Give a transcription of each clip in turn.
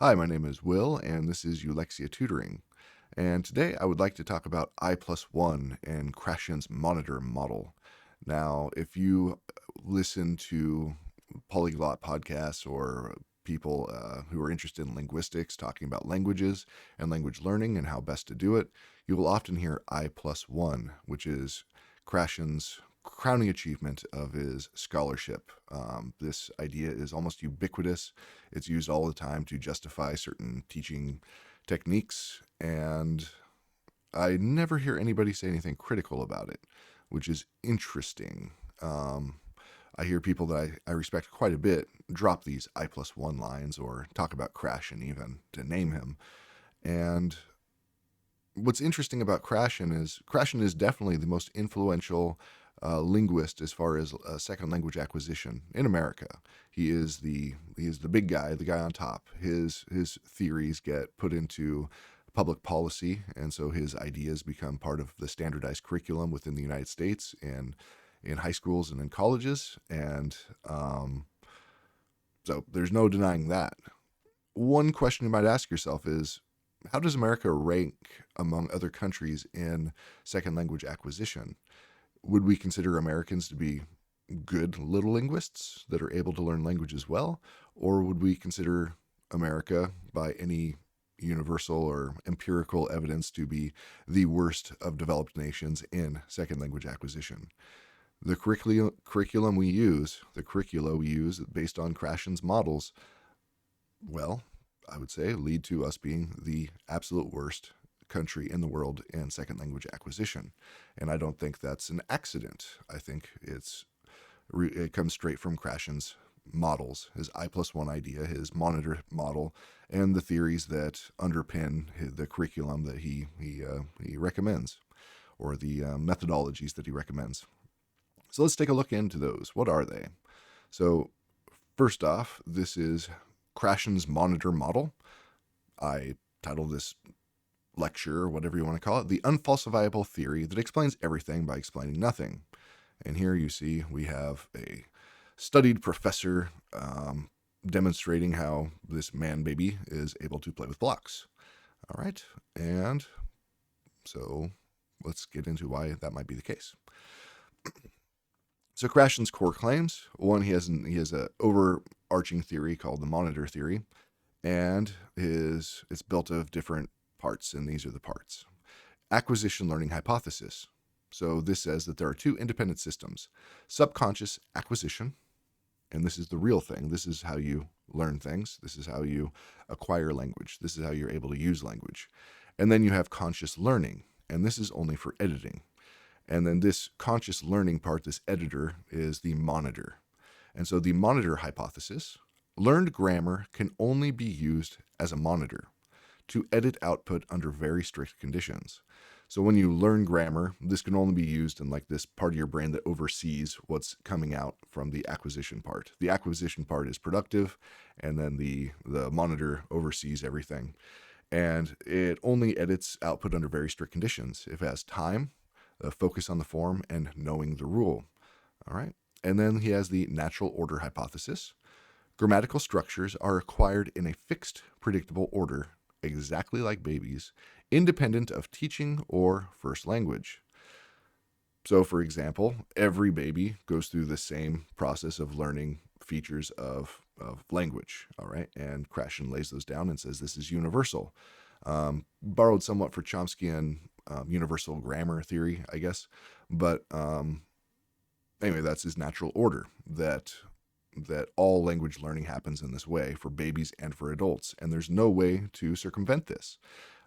Hi, my name is Will, and this is Ulexia Tutoring. And today I would like to talk about i+1 and Krashen's monitor model. Now, if you listen to polyglot podcasts or people who are interested in linguistics talking about languages and language learning and how best to do it, you will often hear i+1, which is Krashen's crowning achievement of his scholarship. This idea is almost ubiquitous. It's used all the time to justify certain teaching techniques, and I never hear anybody say anything critical about it, which is interesting. I hear people that I respect quite a bit drop these i+1 lines or talk about Krashen even to name him. And what's interesting about Krashen is definitely the most influential linguist as far as second language acquisition in America. He is the big guy, the guy on top. His theories get put into public policy, and so his ideas become part of the standardized curriculum within the United States and in high schools and in colleges. And so there's no denying that. One question you might ask yourself is, how does America rank among other countries in second language acquisition? Would we consider Americans to be good little linguists that are able to learn languages well? Or would we consider America, by any universal or empirical evidence, to be the worst of developed nations in second language acquisition? The curricula we use based on Krashen's models, well, I would say lead to us being the absolute worst country in the world in second language acquisition. And I don't think that's an accident. I think it comes straight from Krashen's models, his i+1 idea, his monitor model, and the theories that underpin the curriculum that he recommends, or the methodologies that he recommends. So let's take a look into those. What are they? So first off, this is Krashen's monitor model. I titled this lecture, or whatever you want to call it, the unfalsifiable theory that explains everything by explaining nothing. And here you see we have a studied professor demonstrating how this man baby is able to play with blocks. All right, and so let's get into why that might be the case. So Krashen's core claims: one, he has an overarching theory called the monitor theory, and it's built of different parts, and these are the parts. Acquisition learning hypothesis. So this says that there are two independent systems: subconscious acquisition, and this is the real thing. This is how you learn things. This is how you acquire language. This is how you're able to use language. And then you have conscious learning, and this is only for editing. And then this conscious learning part, this editor, is the monitor. And so the monitor hypothesis: learned grammar can only be used as a monitor to edit output under very strict conditions. So when you learn grammar, this can only be used in like this part of your brain that oversees what's coming out from the acquisition part. The acquisition part is productive, and then the monitor oversees everything. And it only edits output under very strict conditions. If it has time, focus on the form, and knowing the rule. All right. And then he has the natural order hypothesis. Grammatical structures are acquired in a fixed, predictable order, exactly like babies, independent of teaching or first language. So, for example, every baby goes through the same process of learning features of language, all right? And Krashen lays those down and says this is universal. Borrowed somewhat for Chomsky universal grammar theory, I guess. But anyway, that's his natural order, that all language learning happens in this way for babies and for adults, and there's no way to circumvent this.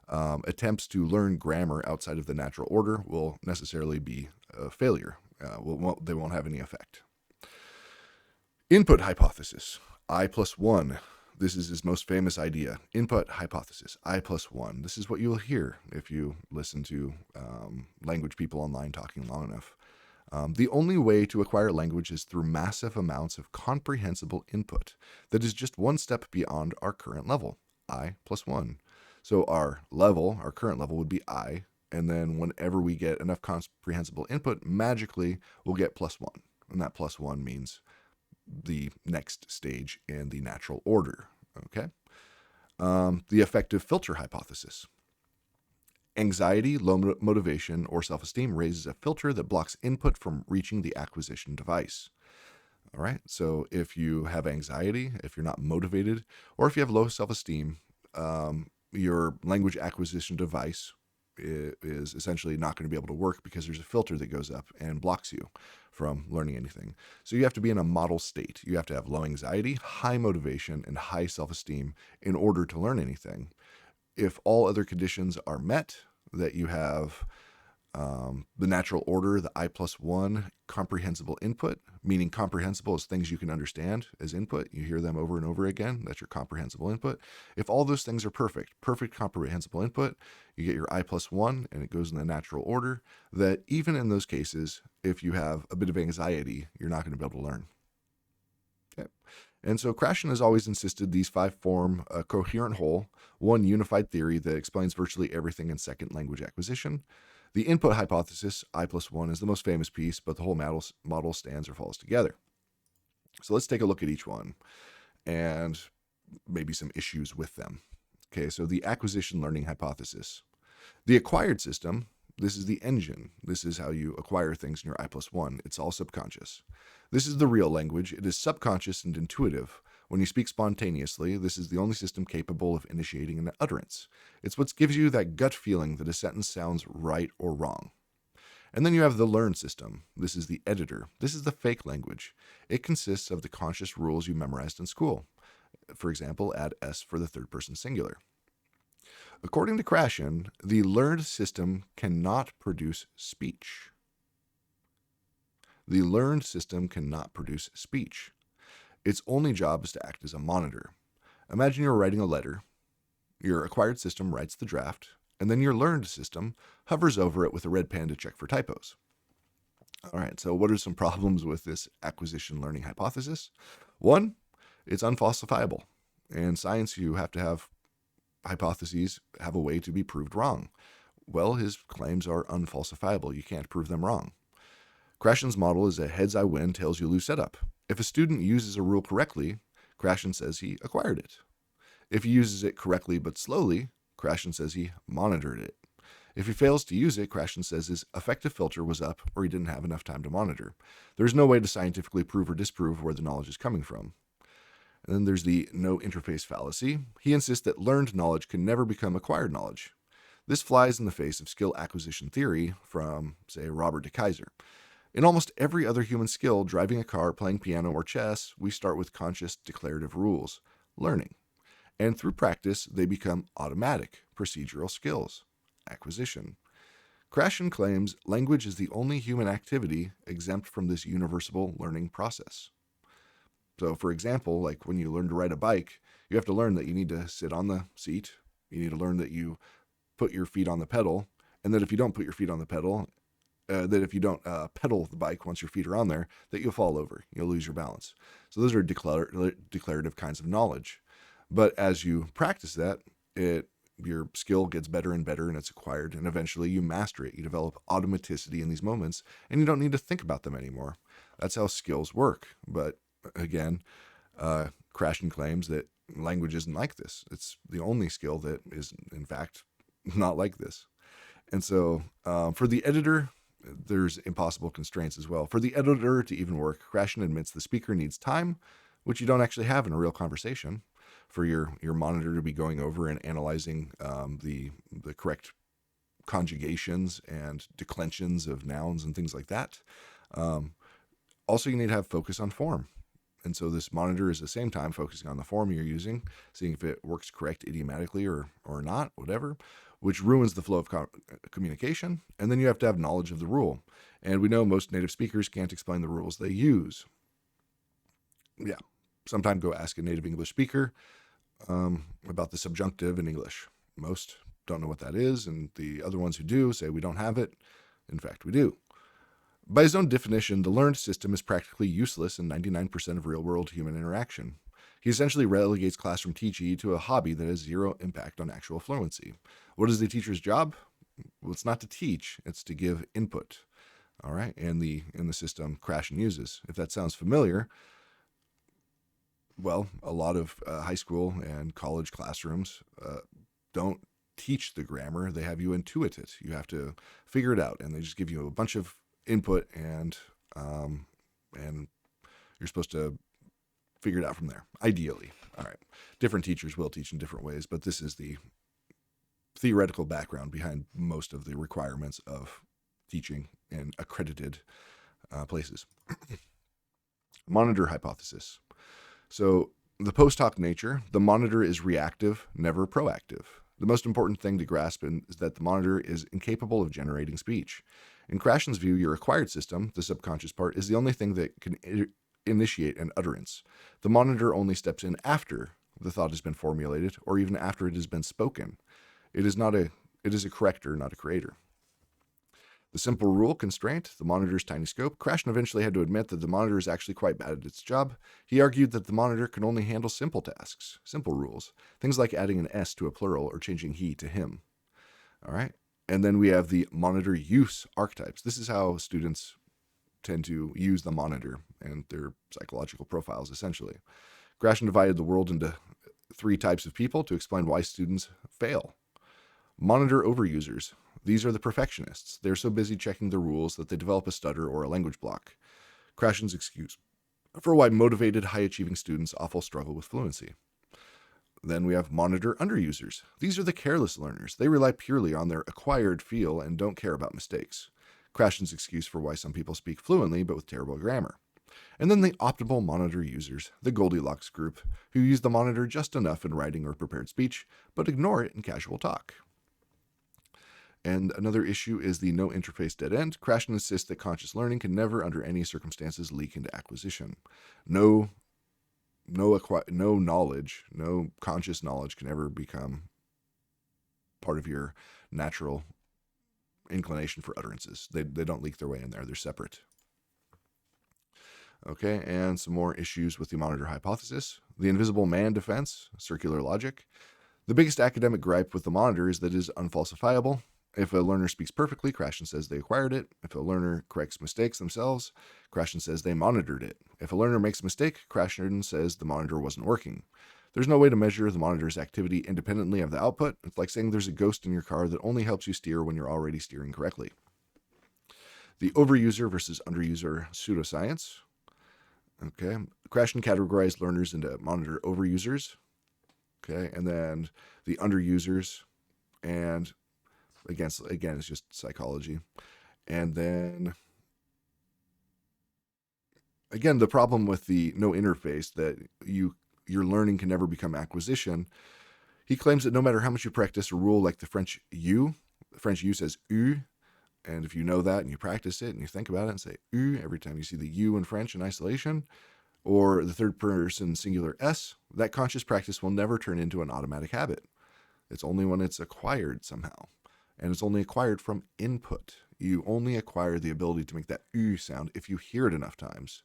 Attempts to learn grammar outside of the natural order will necessarily be a failure. They won't have any effect. Input hypothesis, i+1. This is his most famous idea. Input hypothesis, i+1. This is what you'll hear if you listen to language people online talking long enough. The only way to acquire language is through massive amounts of comprehensible input that is just one step beyond our current level, i+1. So our current level would be I, and then whenever we get enough comprehensible input, magically we'll get +1. And that +1 means the next stage in the natural order, okay? The affective filter hypothesis. Anxiety, low motivation, or self-esteem raises a filter that blocks input from reaching the acquisition device. All right, so if you have anxiety, if you're not motivated, or if you have low self-esteem, your language acquisition device is essentially not going to be able to work because there's a filter that goes up and blocks you from learning anything. So you have to be in a model state. You have to have low anxiety, high motivation, and high self-esteem in order to learn anything. If all other conditions are met, that you have the natural order, the i+1 comprehensible input, meaning comprehensible is things you can understand as input. You hear them over and over again. That's your comprehensible input. If all those things are perfect comprehensible input, you get your i+1 and it goes in the natural order, that even in those cases, if you have a bit of anxiety, you're not going to be able to learn. Okay. And so Krashen has always insisted these 5 form a coherent whole, one unified theory that explains virtually everything in second language acquisition. The input hypothesis, i+1, is the most famous piece, but the whole model stands or falls together. So let's take a look at each one and maybe some issues with them. Okay, so the acquisition learning hypothesis. The acquired system, this is the engine. This is how you acquire things in your i+1. It's all subconscious. This is the real language. It is subconscious and intuitive. When you speak spontaneously, this is the only system capable of initiating an utterance. It's what gives you that gut feeling that a sentence sounds right or wrong. And then you have the learned system. This is the editor. This is the fake language. It consists of the conscious rules you memorized in school. For example, add s for the third person singular. According to Krashen, the learned system cannot produce speech. The learned system cannot produce speech. Its only job is to act as a monitor. Imagine you're writing a letter. Your acquired system writes the draft, and then your learned system hovers over it with a red pen to check for typos. All right, so what are some problems with this acquisition learning hypothesis? One, it's unfalsifiable. In science, you have to have hypotheses have a way to be proved wrong. Well, his claims are unfalsifiable. You can't prove them wrong. Krashen's model is a heads I win, tails you lose setup. If a student uses a rule correctly, Krashen says he acquired it. If he uses it correctly but slowly, Krashen says he monitored it. If he fails to use it, Krashen says his affective filter was up or he didn't have enough time to monitor. There's no way to scientifically prove or disprove where the knowledge is coming from. And then there's the no interface fallacy. He insists that learned knowledge can never become acquired knowledge. This flies in the face of skill acquisition theory from, say, Robert DeKeyser. In almost every other human skill, driving a car, playing piano, or chess, we start with conscious declarative rules, learning. And through practice, they become automatic, procedural skills, acquisition. Krashen claims language is the only human activity exempt from this universal learning process. So, for example, like when you learn to ride a bike, you have to learn that you need to sit on the seat, you need to learn that you put your feet on the pedal, and that if you don't put your feet on the pedal, that if you don't pedal the bike once your feet are on there, that you'll fall over, you'll lose your balance. So those are declarative kinds of knowledge. But as you practice that, your skill gets better and better and it's acquired, and eventually you master it. You develop automaticity in these moments, and you don't need to think about them anymore. That's how skills work. But again, Krashen claims that language isn't like this. It's the only skill that is, in fact, not like this. And so for the editor, there's impossible constraints as well. For the editor to even work, Krashen admits the speaker needs time, which you don't actually have in a real conversation, for your monitor to be going over and analyzing the correct conjugations and declensions of nouns and things like that. Also, you need to have focus on form. And so this monitor is at the same time focusing on the form you're using, seeing if it works correct idiomatically or not, whatever, which ruins the flow of communication. And then you have to have knowledge of the rule. And we know most native speakers can't explain the rules they use. Yeah, sometime go ask a native English speaker about the subjunctive in English. Most don't know what that is, and the other ones who do say we don't have it. In fact, we do. By his own definition, the learned system is practically useless in 99% of real-world human interaction. He essentially relegates classroom teaching to a hobby that has zero impact on actual fluency. What is the teacher's job? Well, it's not to teach, it's to give input. All right, and in the system Krashen uses. If that sounds familiar, Well, a lot of high school and college classrooms don't teach the grammar. They have you intuit it. You have to figure it out, and they just give you a bunch of input, and you're supposed to figure it out from there, ideally. All right. Different teachers will teach in different ways, but this is the theoretical background behind most of the requirements of teaching in accredited places. Monitor hypothesis. So the post hoc nature, the monitor is reactive, never proactive. The most important thing to grasp is that the monitor is incapable of generating speech. In Krashen's view, your acquired system, the subconscious part, is the only thing that can initiate an utterance. The monitor only steps in after the thought has been formulated, or even after it has been spoken. It is a corrector, not a creator. The simple rule constraint, the monitor's tiny scope. Krashen eventually had to admit that the monitor is actually quite bad at its job. He argued that the monitor can only handle simple tasks, simple rules, things like adding an S to a plural or changing he to him. All right. And then we have the monitor use archetypes. This is how students tend to use the monitor and their psychological profiles, essentially. Krashen divided the world into 3 types of people to explain why students fail. Monitor overusers. These are the perfectionists. They're so busy checking the rules that they develop a stutter or a language block. Krashen's excuse for why motivated, high-achieving students often struggle with fluency. Then we have monitor underusers. These are the careless learners. They rely purely on their acquired feel and don't care about mistakes. Krashen's excuse for why some people speak fluently but with terrible grammar. And then the optimal monitor users, the Goldilocks group, who use the monitor just enough in writing or prepared speech, but ignore it in casual talk. And another issue is the no interface dead end. Krashen insists that conscious learning can never, under any circumstances, leak into acquisition. No knowledge, no conscious knowledge can ever become part of your natural inclination for utterances. They don't leak their way in there. They're separate. Okay, and some more issues with the monitor hypothesis. The invisible man defense, circular logic. The biggest academic gripe with the monitor is that it is unfalsifiable. If a learner speaks perfectly, Krashen says they acquired it. If a learner corrects mistakes themselves, Krashen says they monitored it. If a learner makes a mistake, Krashen says the monitor wasn't working. There's no way to measure the monitor's activity independently of the output. It's like saying there's a ghost in your car that only helps you steer when you're already steering correctly. The overuser versus underuser pseudoscience. Okay, Krashen categorized learners into monitor overusers. Okay, and then the underusers, and again, it's just psychology. And then, again, the problem with the no interface, that your learning can never become acquisition. He claims that no matter how much you practice a rule like the French U says U, and if you know that and you practice it and you think about it and say U every time you see the U in French in isolation, or the third person singular S, that conscious practice will never turn into an automatic habit. It's only when it's acquired somehow. And it's only acquired from input. You only acquire the ability to make that U sound if you hear it enough times.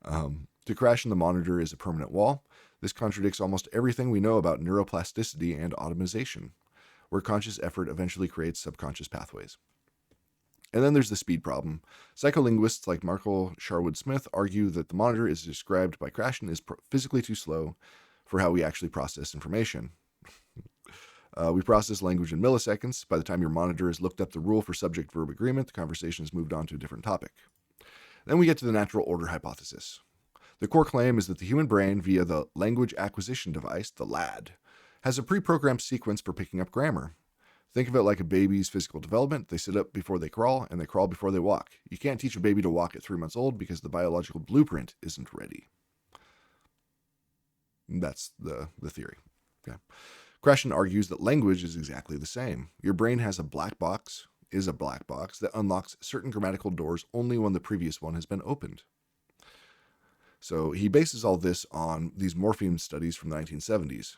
To Krashen, the monitor is a permanent wall. This contradicts almost everything we know about neuroplasticity and automation, where conscious effort eventually creates subconscious pathways. And then there's the speed problem. Psycholinguists like Markle Sharwood Smith argue that the monitor is described by Krashen as physically too slow for how we actually process information. We process language in milliseconds. By the time your monitor has looked up the rule for subject-verb agreement, the conversation has moved on to a different topic. Then we get to the natural order hypothesis. The core claim is that the human brain, via the language acquisition device, the LAD, has a pre-programmed sequence for picking up grammar. Think of it like a baby's physical development. They sit up before they crawl, and they crawl before they walk. You can't teach a baby to walk at 3 months old because the biological blueprint isn't ready. That's the theory. Okay. Krashen argues that language is exactly the same. Your brain has a black box that unlocks certain grammatical doors only when the previous one has been opened. So he bases all this on these morpheme studies from the 1970s.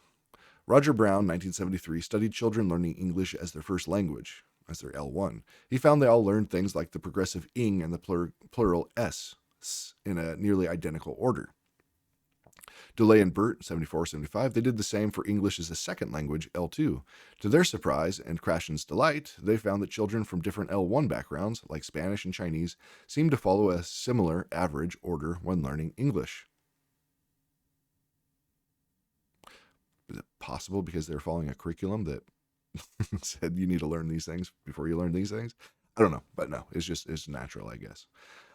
Roger Brown, 1973, studied children learning English as their first language, as their L1. He found they all learned things like the progressive ing and the plural s in a nearly identical order. DeLay and Burt, 74-75, they did the same for English as a second language, L2. To their surprise and Krashen's delight, they found that children from different L1 backgrounds, like Spanish and Chinese, seemed to follow a similar average order when learning English. Is it possible because they're following a curriculum that said you need to learn these things before you learn these things? I don't know, but no, it's natural, I guess.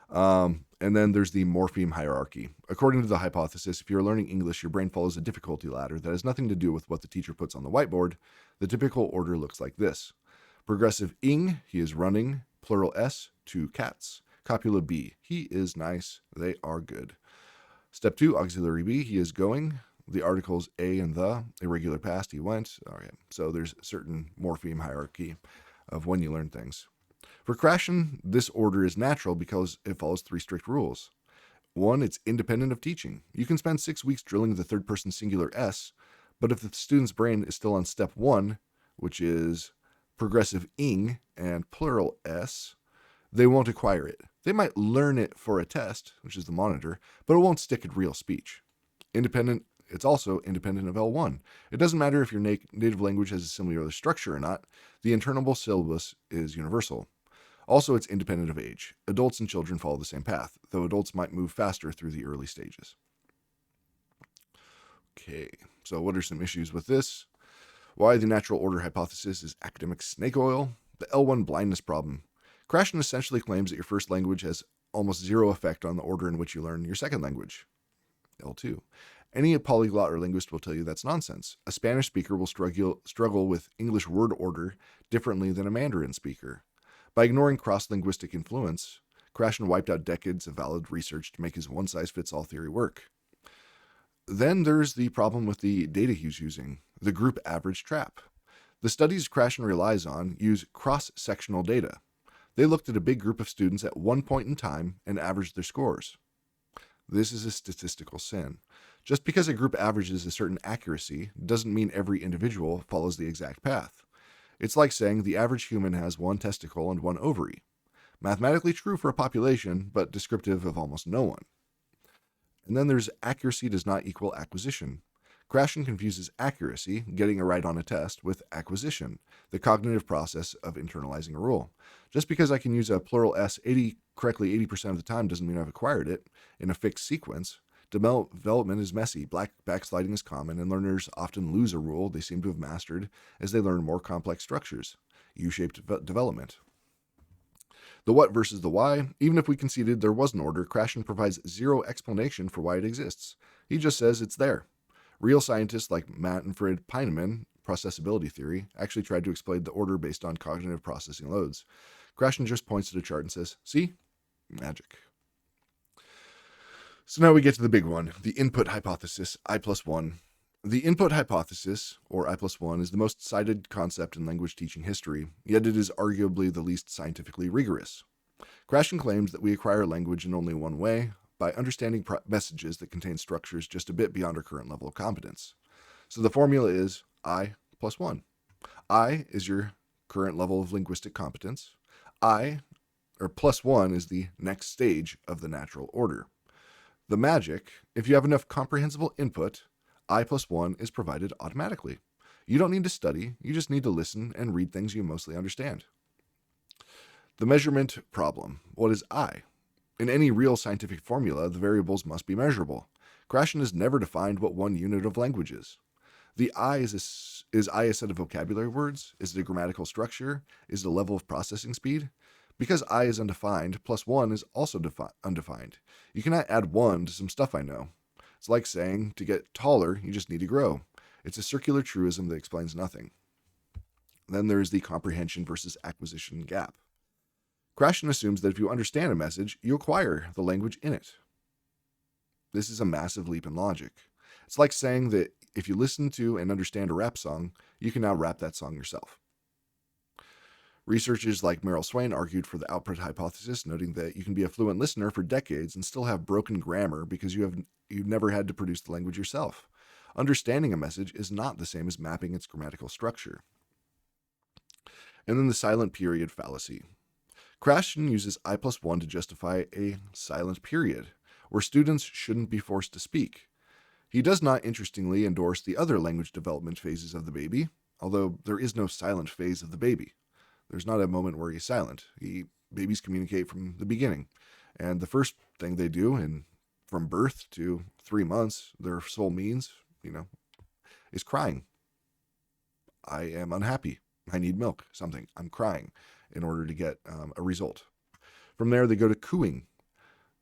And then there's the morpheme hierarchy. According to the hypothesis, if you're learning English, your brain follows a difficulty ladder that has nothing to do with what the teacher puts on the whiteboard. The typical order looks like this. Progressive ing, he is running. Plural s, 2 cats. Copula b, he is nice. They are good. Step 2, auxiliary b, he is going. The articles a and the, irregular past, he went. All right, so there's a certain morpheme hierarchy of when you learn things. For Krashen, this order is natural because it follows 3 strict rules. 1, it's independent of teaching. You can spend 6 weeks drilling the third person singular s, but if the student's brain is still on step 1, which is progressive ing and plural s, they won't acquire it. They might learn it for a test, which is the monitor, but it won't stick in real speech. It's also independent of L1. It doesn't matter if your native language has a similar structure or not. The internal syllabus is universal. Also, it's independent of age. Adults and children follow the same path, though adults might move faster through the early stages. Okay, so what are some issues with this? Why the natural order hypothesis is academic snake oil. The L1 blindness problem. Krashen essentially claims that your first language has almost zero effect on the order in which you learn your second language. L2. Any polyglot or linguist will tell you that's nonsense. A Spanish speaker will struggle with English word order differently than a Mandarin speaker. By ignoring cross-linguistic influence, Krashen wiped out decades of valid research to make his one-size-fits-all theory work. Then there's the problem with the data he's using, the group average trap. The studies Krashen relies on use cross-sectional data. They looked at a big group of students at one point in time and averaged their scores. This is a statistical sin. Just because a group averages a certain accuracy doesn't mean every individual follows the exact path. It's like saying the average human has 1 testicle and 1 ovary. Mathematically true for a population, but descriptive of almost no one. And then there's accuracy does not equal acquisition. Krashen confuses accuracy, getting it right on a test, with acquisition, the cognitive process of internalizing a rule. Just because I can use a plural s correctly 80% of the time doesn't mean I've acquired it in a fixed sequence. Development is messy, backsliding is common, and learners often lose a rule they seem to have mastered as they learn more complex structures. U-shaped development. The what versus the why. Even if we conceded there was an order, Krashen provides zero explanation for why it exists. He just says it's there. Real scientists like Manfred Peinemann, processibility theory, actually tried to explain the order based on cognitive processing loads. Krashen just points to the chart and says, see? Magic. So now we get to the big one, the input hypothesis, i+1. The input hypothesis, or i+1, is the most cited concept in language teaching history, yet it is arguably the least scientifically rigorous. Krashen claims that we acquire language in only one way, by understanding messages that contain structures just a bit beyond our current level of competence. So the formula is i+1. I is your current level of linguistic competence. +1 is the next stage of the natural order. The magic, if you have enough comprehensible input, i+1 is provided automatically. You don't need to study, you just need to listen and read things you mostly understand. The measurement problem. What is I? In any real scientific formula, the variables must be measurable. Krashen has never defined what one unit of language is. The I is I a set of vocabulary words? Is it a grammatical structure? Is it a level of processing speed? Because I is undefined, +1 is also undefined. You cannot add 1 to some stuff I know. It's like saying, to get taller, you just need to grow. It's a circular truism that explains nothing. Then there's the comprehension versus acquisition gap. Krashen assumes that if you understand a message, you acquire the language in it. This is a massive leap in logic. It's like saying that if you listen to and understand a rap song, you can now rap that song yourself. Researchers like Meryl Swain argued for the output hypothesis, noting that you can be a fluent listener for decades and still have broken grammar because you've never had to produce the language yourself. Understanding a message is not the same as mapping its grammatical structure. And then the silent period fallacy. Krashen uses i+1 to justify a silent period, where students shouldn't be forced to speak. He does not, interestingly, endorse the other language development phases of the baby, although there is no silent phase of the baby. There's not a moment where he's silent. Babies communicate from the beginning. And the first thing they do from birth to 3 months, their sole means, is crying. I am unhappy. I need milk, something. I'm crying in order to get a result. From there, they go to cooing.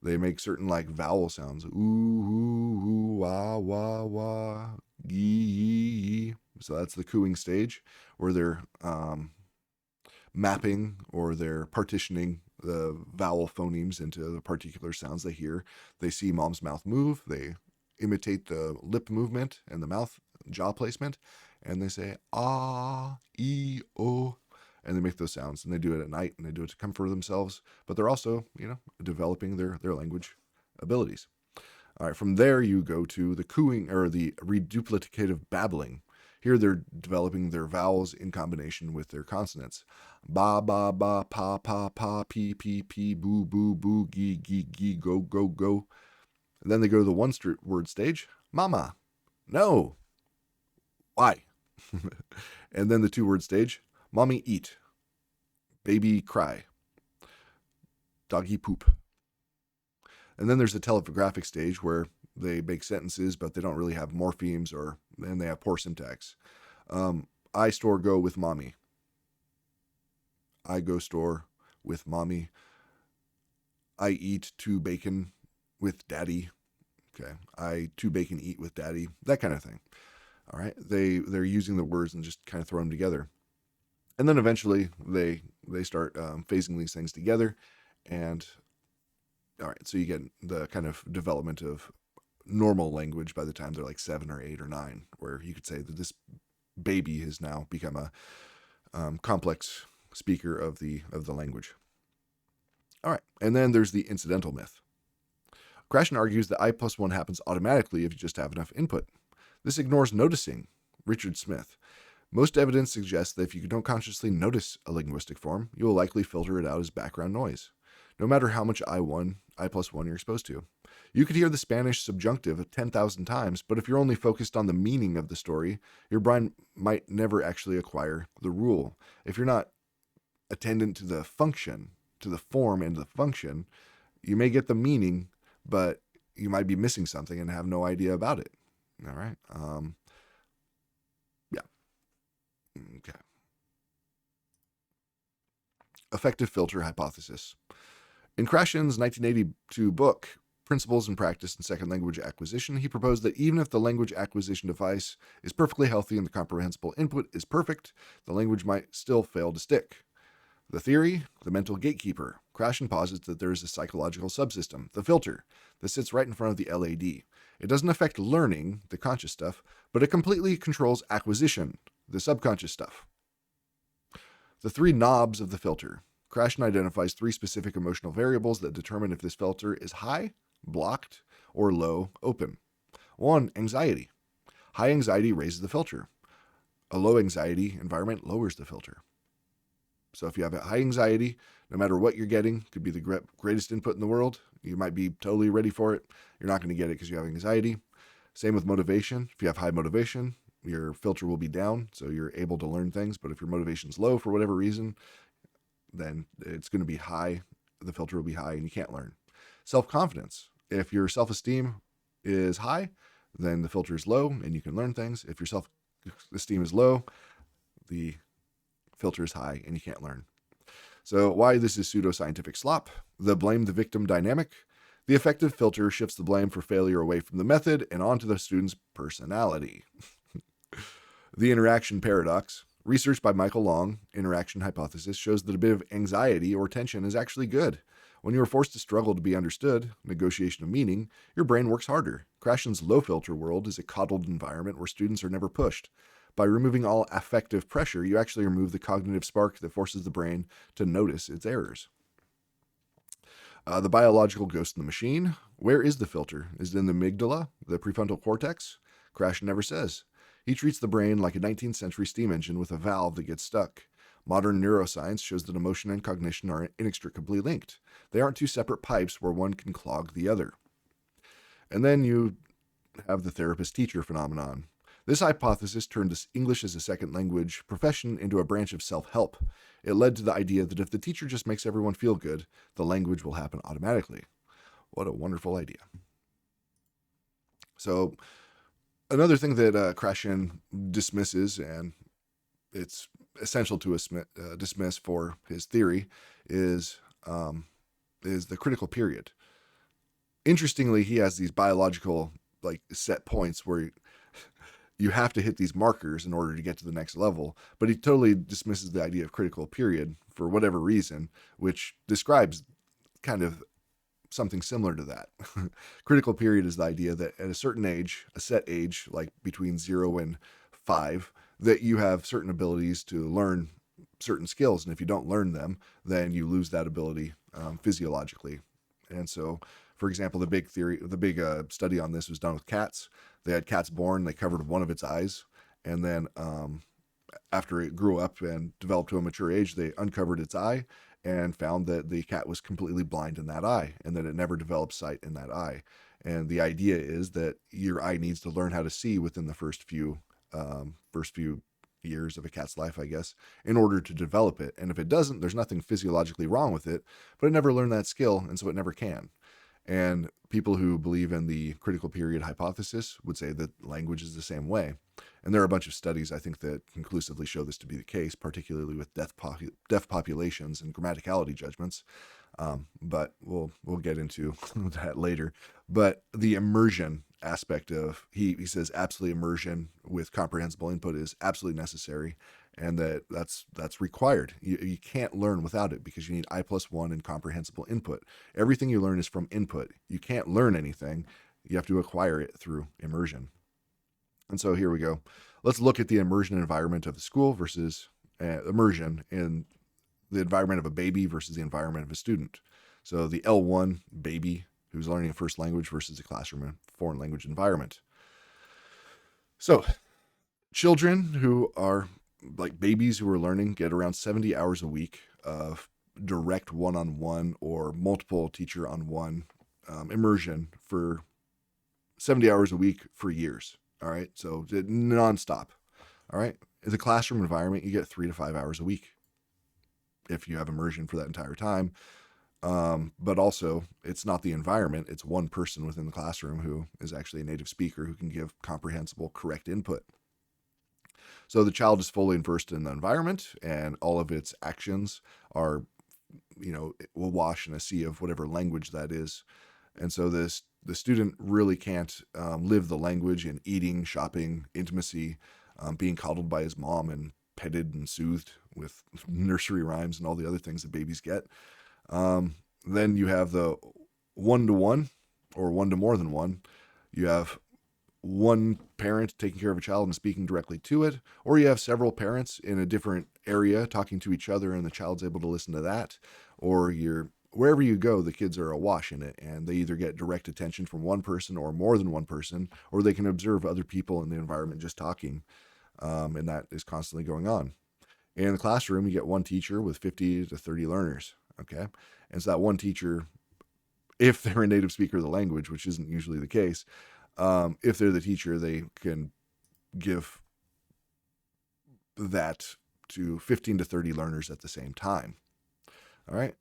They make certain like vowel sounds. Ooh, ooh, ooh, wah, wah, wah, yee. So that's the cooing stage where they're mapping or they're partitioning the vowel phonemes into the particular sounds they hear. They see mom's mouth move. They imitate the lip movement and the mouth jaw placement. And they say, ah, e, o. And they make those sounds. And they do it at night and they do it to comfort themselves. But they're also, developing their language abilities. All right, from there you go to the cooing or the reduplicative babbling. Here they're developing their vowels in combination with their consonants. Ba, ba, ba, pa, pa, pa, pee, pee, pee, boo, boo, boo, gee, gee, gee, go, go, go. And then they go to the one-word stage. Mama. No. Why? And then the two-word stage. Mommy eat. Baby cry. Doggy poop. And then there's the telegraphic stage where they make sentences, but they don't really have morphemes and they have poor syntax. I store go with mommy. I go store with mommy. I eat 2 bacon with daddy. Okay. I 2 bacon eat with daddy. That kind of thing. All right. They're using the words and just kind of throw them together. And then eventually they start phasing these things together. And all right, so you get the kind of development of normal language by the time they're like 7 or 8 or 9, where you could say that this baby has now become a complex speaker of the language. All right, and then there's the incidental myth. Krashen argues that i+1 happens automatically if you just have enough input. This ignores noticing. Richard Smith. Most evidence suggests that if you don't consciously notice a linguistic form, you will likely filter it out as background noise, no matter how much i+1 you're exposed to. You could hear the Spanish subjunctive 10,000 times, but if you're only focused on the meaning of the story, your brain might never actually acquire the rule. If you're not attendant to the function, to the form and the function, you may get the meaning, but you might be missing something and have no idea about it. All right. Yeah. Okay. Affective filter hypothesis. In Krashen's 1982 book, Principles in Practice in Second Language Acquisition, he proposed that even if the language acquisition device is perfectly healthy and the comprehensible input is perfect, the language might still fail to stick. The theory, the mental gatekeeper. Krashen posits that there is a psychological subsystem, the filter, that sits right in front of the LAD. It doesn't affect learning, the conscious stuff, but it completely controls acquisition, the subconscious stuff. The 3 knobs of the filter. Krashen identifies 3 specific emotional variables that determine if this filter is high, blocked, or low, open. 1. Anxiety. High anxiety raises the filter. A low anxiety environment lowers the filter. So if you have a high anxiety, no matter what you're getting, could be the greatest input in the world. You might be totally ready for it. You're not going to get it because you have anxiety. Same with motivation. If you have high motivation, your filter will be down, so you're able to learn things. But if your motivation's low for whatever reason, then it's going to be high. The filter will be high and you can't learn. Self-confidence. If your self-esteem is high, then the filter is low and you can learn things. If your self-esteem is low, the filter is high and you can't learn. So why this is pseudoscientific slop? The blame the victim dynamic. The affective filter shifts the blame for failure away from the method and onto the student's personality. The interaction paradox. Research by Michael Long, interaction hypothesis, shows that a bit of anxiety or tension is actually good. When you are forced to struggle to be understood, negotiation of meaning, your brain works harder. Krashen's low filter world is a coddled environment where students are never pushed. By removing all affective pressure, you actually remove the cognitive spark that forces the brain to notice its errors. The biological ghost in the machine. Where is the filter? Is it in the amygdala, the prefrontal cortex? Krashen never says. He treats the brain like a 19th century steam engine with a valve that gets stuck. Modern neuroscience shows that emotion and cognition are inextricably linked. They aren't 2 separate pipes where one can clog the other. And then you have the therapist-teacher phenomenon. This hypothesis turned English as a second language profession into a branch of self-help. It led to the idea that if the teacher just makes everyone feel good, the language will happen automatically. What a wonderful idea. So Another thing that Krashen dismisses, and it's essential to dismiss for his theory, is the critical period. Interestingly, he has these biological like set points where you have to hit these markers in order to get to the next level, but he totally dismisses the idea of critical period for whatever reason, which describes kind of something similar to that. Critical period is the idea that at a certain age, a set age, like between 0 and 5, that you have certain abilities to learn certain skills, and if you don't learn them, then you lose that ability physiologically. And so, for example, the big study on this was done with cats. They had cats born, they covered one of its eyes, and then after it grew up and developed to a mature age, they uncovered its eye and found that the cat was completely blind in that eye and that it never developed sight in that eye. And the idea is that your eye needs to learn how to see within the first few years of a cat's life, I guess, in order to develop it. And if it doesn't, there's nothing physiologically wrong with it, but it never learned that skill, and so it never can. And people who believe in the critical period hypothesis would say that language is the same way. And there are a bunch of studies, I think, that conclusively show this to be the case, particularly with deaf populations and grammaticality judgments. But we'll get into that later. But the immersion aspect of, he says absolute immersion with comprehensible input is absolutely necessary, and that's required. You can't learn without it because you need i+1 and comprehensible input. Everything you learn is from input. You can't learn anything. You have to acquire it through immersion. And so here we go. Let's look at the immersion environment of the school versus immersion in the environment of a baby versus the environment of a student. So the L1 baby who's learning a first language versus a classroom and foreign language environment. So children who are like babies who are learning get around 70 hours a week of direct one-on-one or multiple teacher on one immersion for 70 hours a week for years. All right. So nonstop. All right. In the classroom environment, you get 3 to 5 hours a week if you have immersion for that entire time. But also, it's not the environment. It's one person within the classroom who is actually a native speaker who can give comprehensible, correct input. So the child is fully immersed in the environment, and all of its actions are, will wash in a sea of whatever language that is. And so the student really can't live the language in eating, shopping, intimacy, being coddled by his mom and petted and soothed with nursery rhymes and all the other things that babies get. Then you have the one-to-one or one to more than one. You have one parent taking care of a child and speaking directly to it, or you have several parents in a different area talking to each other and the child's able to listen to that, or wherever you go, the kids are awash in it, and they either get direct attention from one person or more than one person, or they can observe other people in the environment just talking, and that is constantly going on. In the classroom, you get one teacher with 50 to 30 learners, okay? And so that one teacher, if they're a native speaker of the language, which isn't usually the case, if they're the teacher, they can give that to 15 to 30 learners at the same time. All right.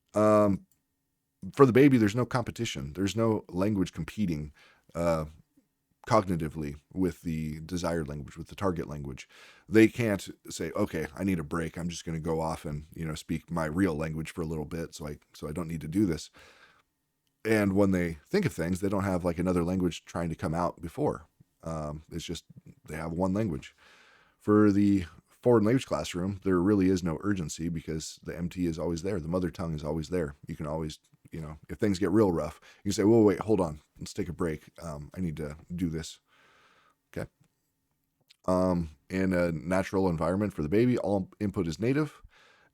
For the baby, there's no competition. There's no language competing cognitively with the desired language, with the target language. They can't say, okay, I need a break. I'm just going to go off and speak my real language for a little bit, so I don't need to do this. And when they think of things, they don't have like another language trying to come out before. It's just they have one language. For the foreign language classroom, there really is no urgency because the MT is always there. The mother tongue is always there. You can always, if things get real rough, you can say, well, wait, hold on. Let's take a break. I need to do this. Okay. In a natural environment for the baby, all input is native.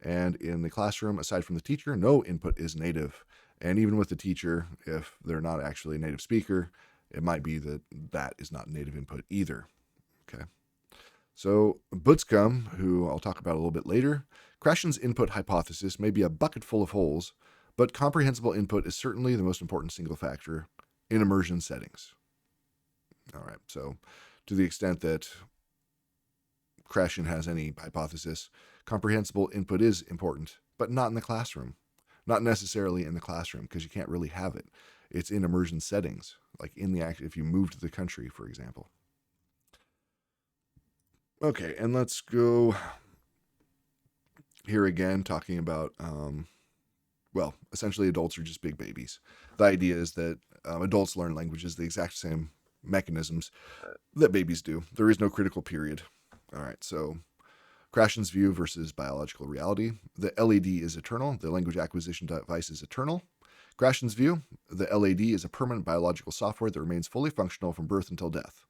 And in the classroom, aside from the teacher, no input is native. And even with the teacher, if they're not actually a native speaker, it might be that is not native input either. Okay. So Butzkamm, who I'll talk about a little bit later, Krashen's input hypothesis may be a bucket full of holes, but comprehensible input is certainly the most important single factor in immersion settings. All right, so to the extent that Krashen has any hypothesis, comprehensible input is important, but not in the classroom. Not necessarily in the classroom, because you can't really have it. It's in immersion settings, like if you move to the country, for example. Okay, and let's go here again, talking about, well, essentially adults are just big babies. The idea is that adults learn languages the exact same mechanisms that babies do. There is no critical period. All right, so Krashen's view versus biological reality. The LAD is eternal. The language acquisition device is eternal. Krashen's view, the LAD is a permanent biological software that remains fully functional from birth until death.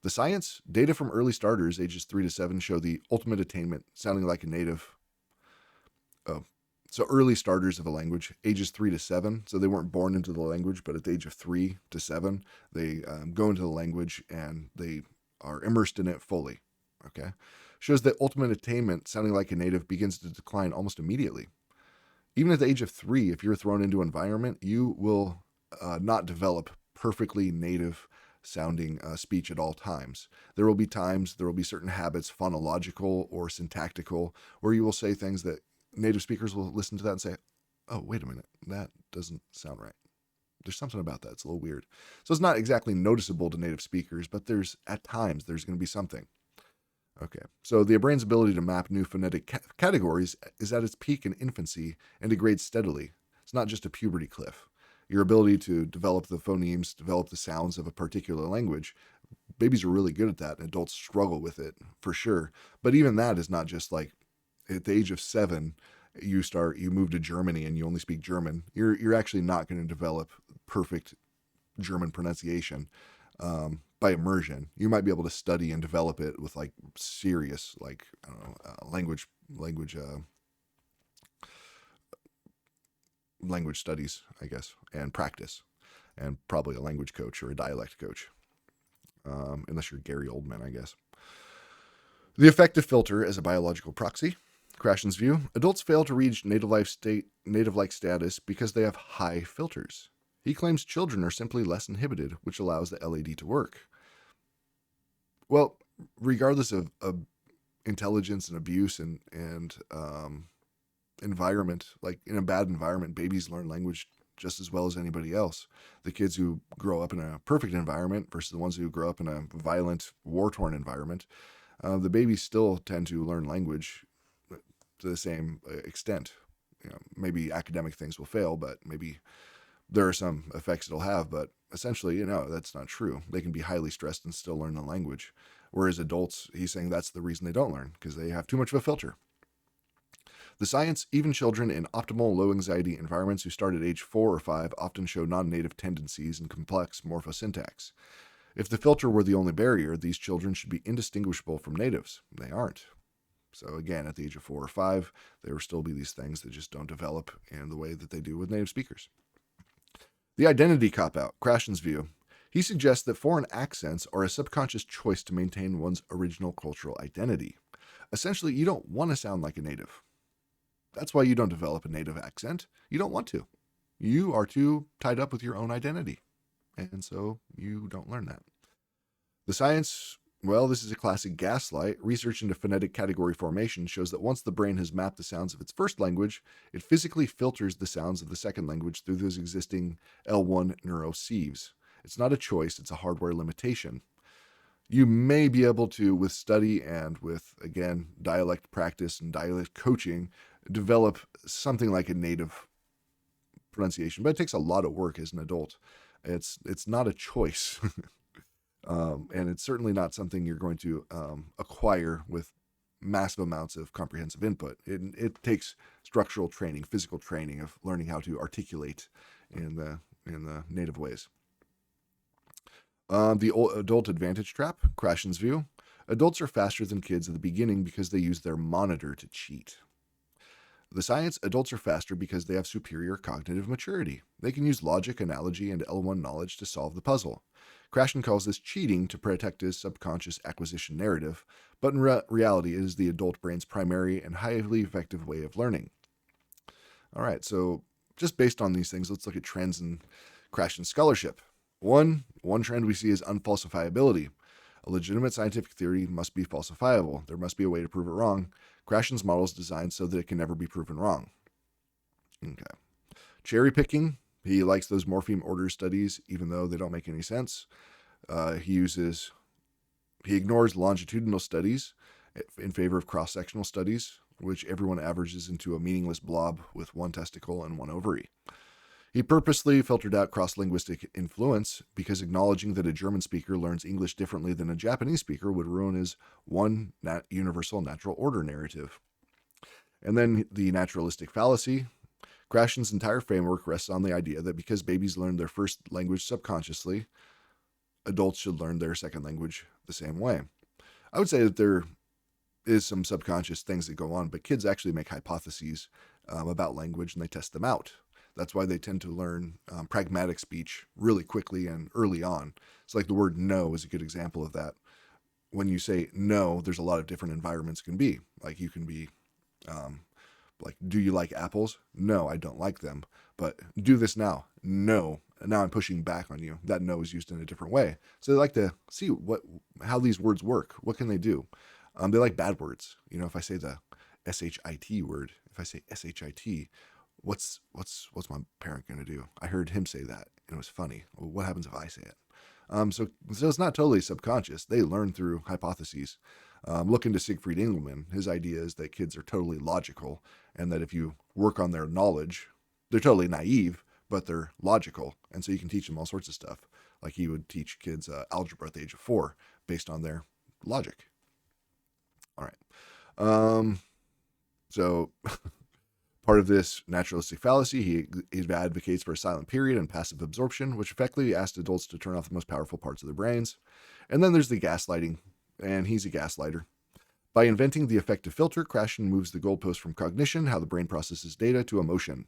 The science, data from early starters, ages 3 to 7, show the ultimate attainment, sounding like a native. So early starters of a language, ages 3 to 7, so they weren't born into the language, but at the age of 3 to 7, they go into the language and they are immersed in it fully. Okay, shows that ultimate attainment, sounding like a native, begins to decline almost immediately. Even at the age of 3, if you're thrown into an environment, you will not develop perfectly native sounding speech at all times. There will be certain habits, phonological or syntactical, where you will say things that native speakers will listen to that and say, oh, wait a minute, that doesn't sound right. There's something about that. It's a little weird. So it's not exactly noticeable to native speakers, but at times there's going to be something. Okay, so the brain's ability to map new phonetic categories is at its peak in infancy and degrades steadily. It's not just a puberty cliff. Your ability to develop the phonemes, develop the sounds of a particular language, babies are really good at that, and adults struggle with it for sure. But even that is not just like at the age of 7, you move to Germany and you only speak German. You're actually not going to develop perfect German pronunciation. By immersion, you might be able to study and develop it with like serious, like I don't know, language studies, I guess, and practice, and probably a language coach or a dialect coach, unless you're Gary Oldman, I guess. The affective filter as a biological proxy. Krashen's view: adults fail to reach native-like status because they have high filters. He claims children are simply less inhibited, which allows the LAD to work. Well, regardless of intelligence and abuse and environment, like in a bad environment, babies learn language just as well as anybody else. The kids who grow up in a perfect environment versus the ones who grow up in a violent, war-torn environment, the babies still tend to learn language to the same extent. Maybe academic things will fail, but maybe there are some effects it'll have, but essentially, that's not true. They can be highly stressed and still learn the language. Whereas adults, he's saying that's the reason they don't learn, because they have too much of a filter. The science, even children in optimal low anxiety environments who start at age 4 or 5 often show non-native tendencies and complex morphosyntax. If the filter were the only barrier, these children should be indistinguishable from natives. They aren't. So again, at the age of 4 or 5, there will still be these things that just don't develop in the way that they do with native speakers. The identity cop-out, Krashen's view. He suggests that foreign accents are a subconscious choice to maintain one's original cultural identity. Essentially, you don't want to sound like a native. That's why you don't develop a native accent. You don't want to. You are too tied up with your own identity. And so you don't learn that. The science, well, this is a classic gaslight. Research into phonetic category formation shows that once the brain has mapped the sounds of its first language, it physically filters the sounds of the second language through those existing L1 neurosieves. It's not a choice, it's a hardware limitation. You may be able to, with study and with, again, dialect practice and dialect coaching, develop something like a native pronunciation, but it takes a lot of work as an adult. It's not a choice. And it's certainly not something you're going to acquire with massive amounts of comprehensive input. It takes structural training, physical training of learning how to articulate in the native ways. The adult advantage trap, Krashen's view. Adults are faster than kids at the beginning because they use their monitor to cheat. The science, adults are faster because they have superior cognitive maturity. They can use logic, analogy, and L1 knowledge to solve the puzzle. Krashen calls this cheating to protect his subconscious acquisition narrative, but in reality it is the adult brain's primary and highly effective way of learning. All right, so just based on these things, let's look at trends in Krashen scholarship. One trend we see is unfalsifiability. A legitimate scientific theory must be falsifiable. There must be a way to prove it wrong. Krashen's model is designed so that it can never be proven wrong. Okay. Cherry picking. He likes those morpheme order studies, even though they don't make any sense. He ignores longitudinal studies in favor of cross-sectional studies, which everyone averages into a meaningless blob with one testicle and one ovary. He purposely filtered out cross-linguistic influence because acknowledging that a German speaker learns English differently than a Japanese speaker would ruin his one universal natural order narrative. And then the naturalistic fallacy. Krashen's entire framework rests on the idea that because babies learn their first language subconsciously, adults should learn their second language the same way. I would say that there is some subconscious things that go on, but kids actually make hypotheses about language and they test them out. That's why they tend to learn pragmatic speech really quickly and early on. It's like the word no is a good example of that. When you say no, there's a lot of different environments can be. Like you can be like, do you like apples? No, I don't like them. But do this now. No. And now I'm pushing back on you. That no is used in a different way. So they like to see how these words work. What can they do? They like bad words. You know, if I say the shit word, if I say shit, what's my parent going to do? I heard him say that, and it was funny. Well, what happens if I say it? So it's not totally subconscious. They learn through hypotheses. Look into Siegfried Engelmann. His idea is that kids are totally logical, and that if you work on their knowledge, they're totally naive, but they're logical. And so you can teach them all sorts of stuff. Like he would teach kids algebra at the age of 4 based on their logic. All right. So part of this naturalistic fallacy, he advocates for a silent period and passive absorption, which effectively asks adults to turn off the most powerful parts of their brains. And then there's the gaslighting, and he's a gaslighter. By inventing the affective filter, Krashen moves the goalpost from cognition, how the brain processes data, to emotion.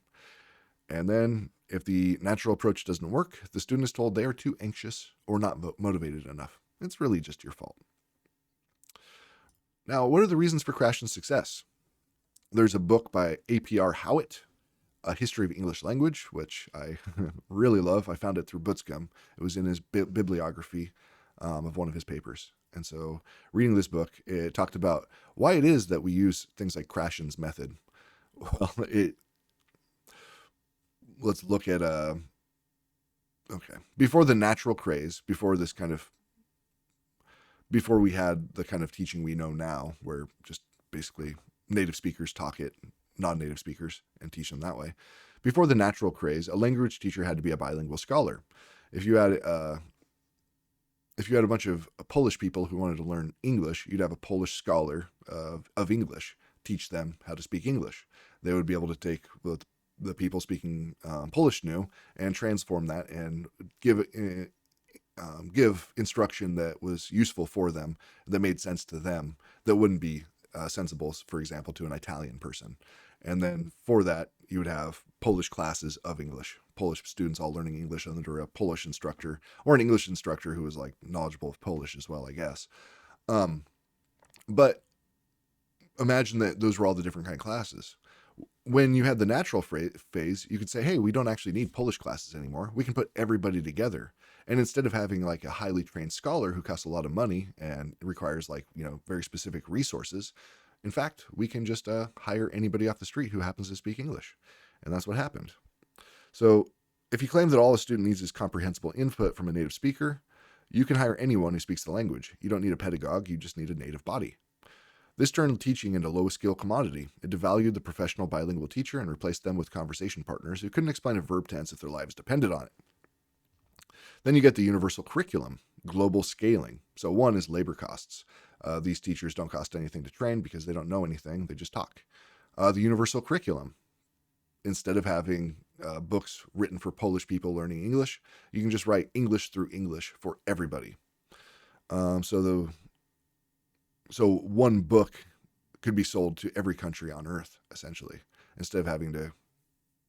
And then, if the natural approach doesn't work, the student is told they are too anxious or not motivated enough. It's really just your fault. Now, what are the reasons for Krashen's success? There's a book by A.P.R. Howitt, A History of English Language, which I really love. I found it through Butzkamm. It was in his bibliography of one of his papers. And so reading this book, it talked about why it is that we use things like Krashen's method. Well, let's look at, before the natural craze, before we had the kind of teaching we know now, where just basically native speakers talk it, non-native speakers, and teach them that way. Before the natural craze, a language teacher had to be a bilingual scholar. If you had a bunch of Polish people who wanted to learn English, you'd have a Polish scholar of English teach them how to speak English. They would be able to take what the people speaking Polish knew and transform that and give instruction that was useful for them, that made sense to them, that wouldn't be sensible, for example, to an Italian person. And then for that, you would have Polish classes of English. Polish students all learning English under a Polish instructor, or an English instructor who was like knowledgeable of Polish as well, I guess. But imagine that those were all the different kind of classes. When you had the natural phase, you could say, hey, we don't actually need Polish classes anymore. We can put everybody together. And instead of having like a highly trained scholar who costs a lot of money and requires like, very specific resources, in fact, we can just hire anybody off the street who happens to speak English. And that's what happened. So if you claim that all a student needs is comprehensible input from a native speaker, you can hire anyone who speaks the language. You don't need a pedagogue, you just need a native body. This turned teaching into a low-skill commodity. It devalued the professional bilingual teacher and replaced them with conversation partners who couldn't explain a verb tense if their lives depended on it. Then you get the universal curriculum, global scaling. So one is labor costs. These teachers don't cost anything to train because they don't know anything, they just talk. The universal curriculum. Instead of having books written for Polish people learning English, you can just write English through English for everybody. So one book could be sold to every country on earth, essentially. Instead of having to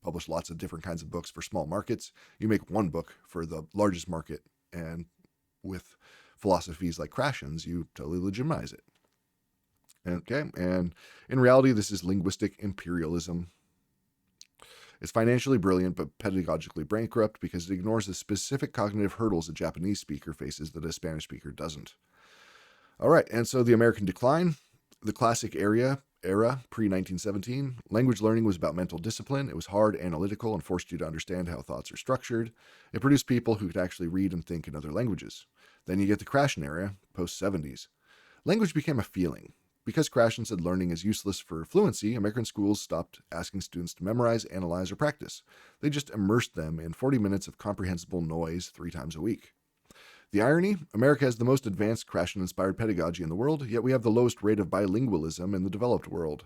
publish lots of different kinds of books for small markets, you make one book for the largest market, and with philosophies like Krashen's, you totally legitimize it. Okay, and in reality, this is linguistic imperialism. It's financially brilliant, but pedagogically bankrupt because it ignores the specific cognitive hurdles a Japanese speaker faces that a Spanish speaker doesn't. All right, and so the American decline, the classic era, pre-1917, language learning was about mental discipline. It was hard, analytical, and forced you to understand how thoughts are structured. It produced people who could actually read and think in other languages. Then you get the Krashen era, post-70s. Language became a feeling. Because Krashen said learning is useless for fluency, American schools stopped asking students to memorize, analyze, or practice. They just immersed them in 40 minutes of comprehensible noise 3 times a week. The irony? America has the most advanced Krashen-inspired pedagogy in the world, yet we have the lowest rate of bilingualism in the developed world.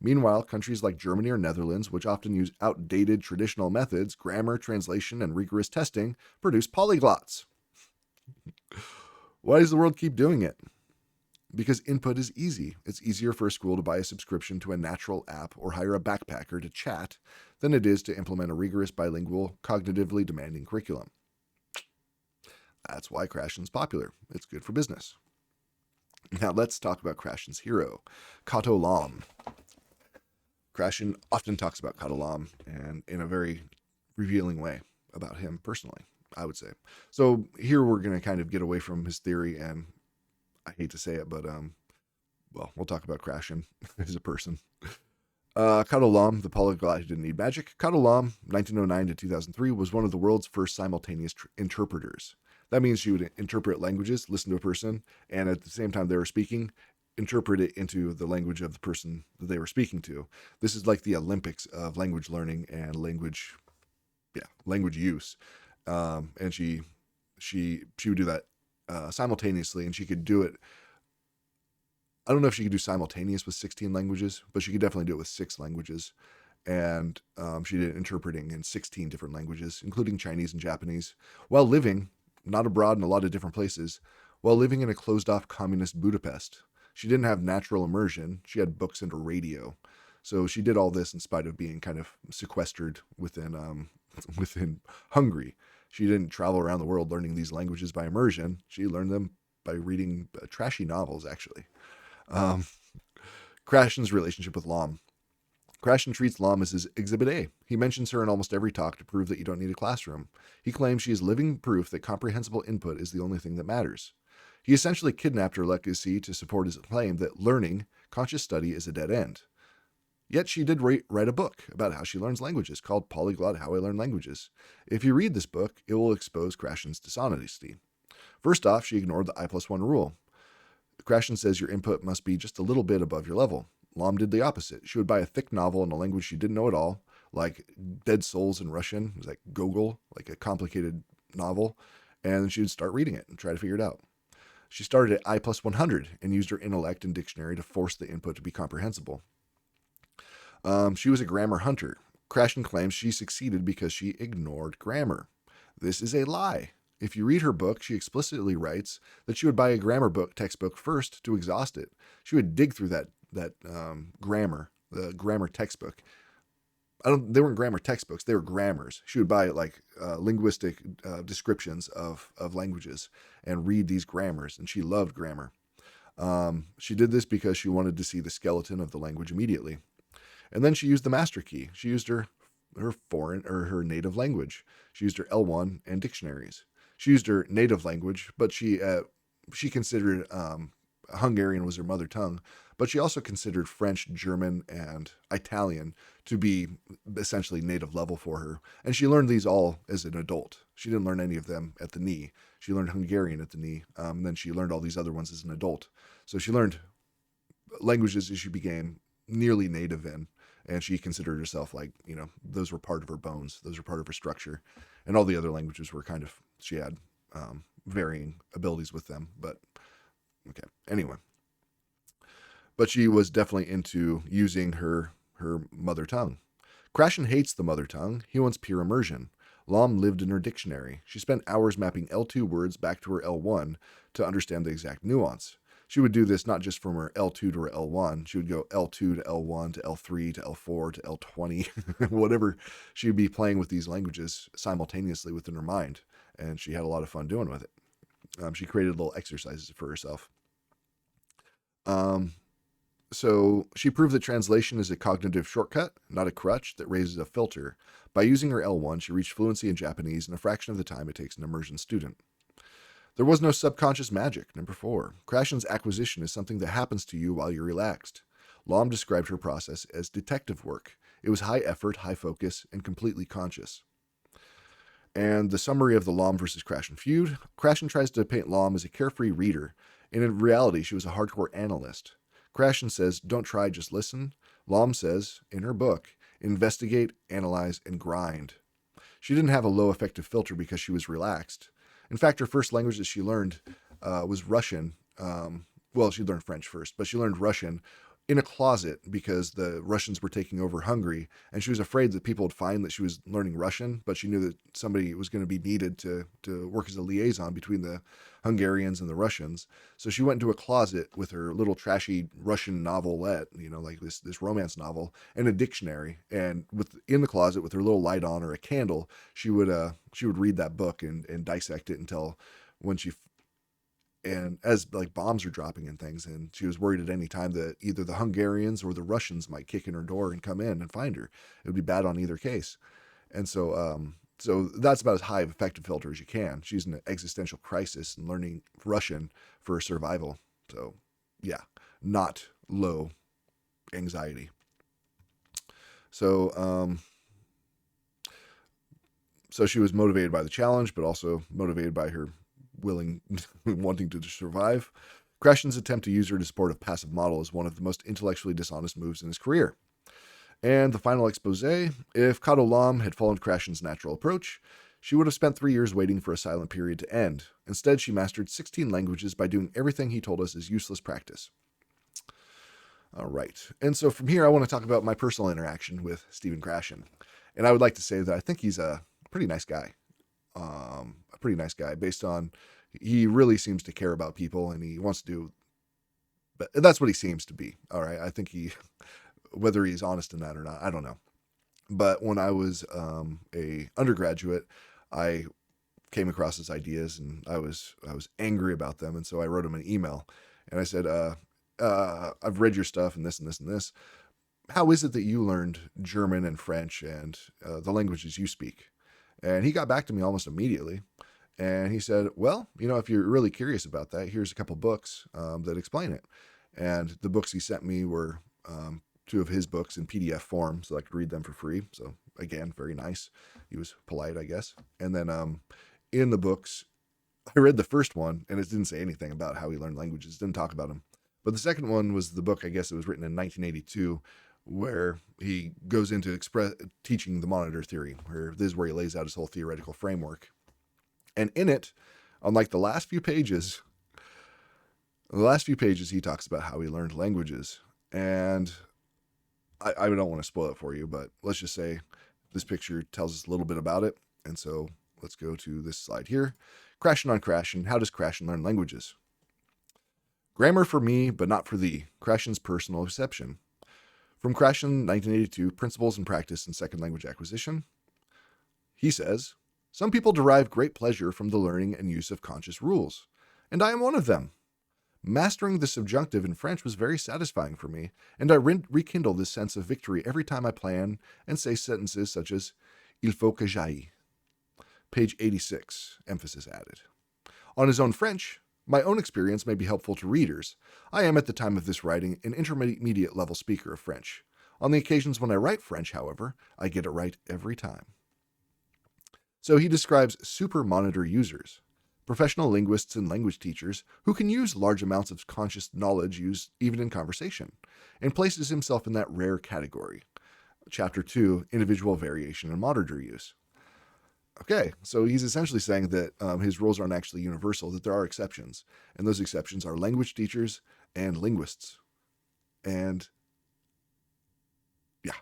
Meanwhile, countries like Germany or Netherlands, which often use outdated traditional methods, grammar, translation, and rigorous testing, produce polyglots. Why does the world keep doing it? Because input is easy. It's easier for a school to buy a subscription to a natural app or hire a backpacker to chat than it is to implement a rigorous, bilingual, cognitively demanding curriculum. That's why Krashen's popular. It's good for business. Now let's talk about Krashen's hero, Kato Lomb. Krashen often talks about Kato Lomb, and in a very revealing way about him personally, I would say. So here we're going to kind of get away from his theory, and I hate to say it, but well, we'll talk about Krashen as a person. Kato Lomb, the polyglot who didn't need magic. Kato Lomb, 1909 to 2003, was one of the world's first simultaneous interpreters. That means she would interpret languages, listen to a person, and at the same time they were speaking, interpret it into the language of the person that they were speaking to. This is like the Olympics of language learning and language use. And she would do that simultaneously, and she could do it. I don't know if she could do simultaneous with 16 languages, but she could definitely do it with 6 languages. And she did interpreting in 16 different languages, including Chinese and Japanese, while living, not abroad in a lot of different places, while living in a closed-off communist Budapest. She didn't have natural immersion. She had books and a radio. So she did all this in spite of being kind of sequestered within Hungary. She didn't travel around the world learning these languages by immersion. She learned them by reading trashy novels, actually. Krashen's relationship with Lomb. Krashen treats Lomb as his Exhibit A. He mentions her in almost every talk to prove that you don't need a classroom. He claims she is living proof that comprehensible input is the only thing that matters. He essentially kidnapped her legacy to support his claim that learning, conscious study, is a dead end. Yet she did write a book about how she learns languages called Polyglot: How I Learn Languages. If you read this book, it will expose Krashen's dishonesty. First off, she ignored the i+1 rule. Krashen says your input must be just a little bit above your level. Lomb did the opposite. She would buy a thick novel in a language she didn't know at all, like Dead Souls in Russian. It was like Gogol, like a complicated novel, and she would start reading it and try to figure it out. She started at i+100 and used her intellect and dictionary to force the input to be comprehensible. She was a grammar hunter. Krashen claims she succeeded because she ignored grammar. This is a lie. If you read her book, she explicitly writes that she would buy a grammar book textbook first to exhaust it. She would dig through that grammar, the grammar textbook. They weren't grammar textbooks, they were grammars. She would buy like linguistic descriptions of languages and read these grammars, and she loved grammar. She did this because she wanted to see the skeleton of the language immediately. And then she used the master key. She used her her native language. She used her L1 and dictionaries. She used her native language, but she considered Hungarian was her mother tongue, but she also considered French, German, and Italian to be essentially native level for her. And she learned these all as an adult. She didn't learn any of them at the knee. She learned Hungarian at the knee. And then she learned all these other ones as an adult. So she learned languages as she became nearly native in. And she considered herself like, those were part of her bones. Those were part of her structure. And all the other languages were kind of, she had varying abilities with them. But, okay. Anyway. But she was definitely into using her mother tongue. Krashen hates the mother tongue. He wants pure immersion. Lomb lived in her dictionary. She spent hours mapping L2 words back to her L1 to understand the exact nuance. She would do this not just from her L2 to her L1. She would go L2 to L1 to L3 to L4 to L20, whatever. She would be playing with these languages simultaneously within her mind, and she had a lot of fun doing with it. She created little exercises for herself. So she proved that translation is a cognitive shortcut, not a crutch that raises a filter. By using her L1, she reached fluency in Japanese in a fraction of the time it takes an immersion student. There was no subconscious magic. Number 4, Krashen's acquisition is something that happens to you while you're relaxed. Lomb described her process as detective work. It was high effort, high focus, and completely conscious. And the summary of the Lomb versus Krashen feud: Krashen tries to paint Lomb as a carefree reader, and in reality, she was a hardcore analyst. Krashen says, don't try, just listen. Lomb says, in her book, investigate, analyze, and grind. She didn't have a low affective filter because she was relaxed. In fact, her first language that she learned was Russian. Well, she learned French first, but she learned Russian in a closet because the Russians were taking over Hungary, and she was afraid that people would find that she was learning Russian, but she knew that somebody was going to be needed to work as a liaison between the Hungarians and the Russians. So she went into a closet with her little trashy Russian novelette, like this romance novel, and a dictionary. And in the closet with her little light on or a candle, she would read that book and dissect it until when she. And as like bombs are dropping and things, and she was worried at any time that either the Hungarians or the Russians might kick in her door and come in and find her. It would be bad on either case. And so that's about as high of affective filter as you can. She's in an existential crisis and learning Russian for survival. So yeah, not low anxiety. So she was motivated by the challenge, but also motivated by her wanting to survive. Krashen's attempt to use her to support a passive model is one of the most intellectually dishonest moves in his career. And the final expose: if Kato Lomb had followed Krashen's natural approach, she would have spent 3 years waiting for a silent period to end. Instead, she mastered 16 languages by doing everything he told us is useless practice. All right. And so from here, I want to talk about my personal interaction with Stephen Krashen. And I would like to say that I think he's a pretty nice guy. Based on, he really seems to care about people and he wants to do, but that's what he seems to be. All right. I think whether he's honest in that or not, I don't know. But when I was a undergraduate, I came across his ideas and I was angry about them. And so I wrote him an email and I said, I've read your stuff and this and this and this. How is it that you learned German and French and the languages you speak? And he got back to me almost immediately. And he said, well, if you're really curious about that, here's a couple books that explain it. And the books he sent me were 2 of his books in PDF form, so I could read them for free. So again, very nice. He was polite, I guess. And then in the books, I read the first one, and it didn't say anything about how he learned languages. It didn't talk about him. But the second one was the book, I guess it was written in 1982, where he goes into teaching the monitor theory, where this is where he lays out his whole theoretical framework. And in it, unlike the last few pages, he talks about how he learned languages. And I don't want to spoil it for you, but let's just say this picture tells us a little bit about it. And so let's go to this slide here. Krashen on Krashen. How does Krashen learn languages? Grammar for me, but not for thee. Krashen's personal exception. From Krashen, 1982, Principles and Practice in Second Language Acquisition. He says, some people derive great pleasure from the learning and use of conscious rules, and I am one of them. Mastering the subjunctive in French was very satisfying for me, and I rekindle this sense of victory every time I plan and say sentences such as, il faut que j'aille. Page 86, emphasis added. On his own French, my own experience may be helpful to readers. I am, at the time of this writing, an intermediate level speaker of French. On the occasions when I write French, however, I get it right every time. So he describes super monitor users, professional linguists and language teachers who can use large amounts of conscious knowledge used even in conversation, and places himself in that rare category. Chapter 2, Individual Variation in Monitor Use. Okay, so he's essentially saying that his rules aren't actually universal, that there are exceptions, and those exceptions are language teachers and linguists. And yeah,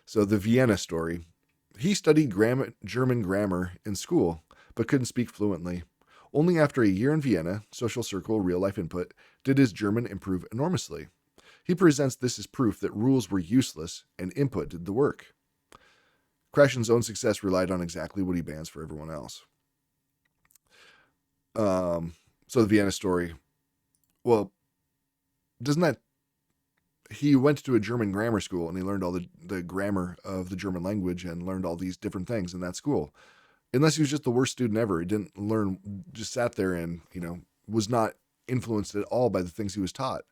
so the Vienna story. He studied German grammar in school, but couldn't speak fluently. Only after a year in Vienna, social circle, real-life input, did his German improve enormously. He presents this as proof that rules were useless and input did the work. Krashen's own success relied on exactly what he bans for everyone else. So the Vienna story, well, doesn't that... He went to a German grammar school and he learned all the grammar of the German language and learned all these different things in that school. Unless he was just the worst student ever. He didn't learn, just sat there and, was not influenced at all by the things he was taught.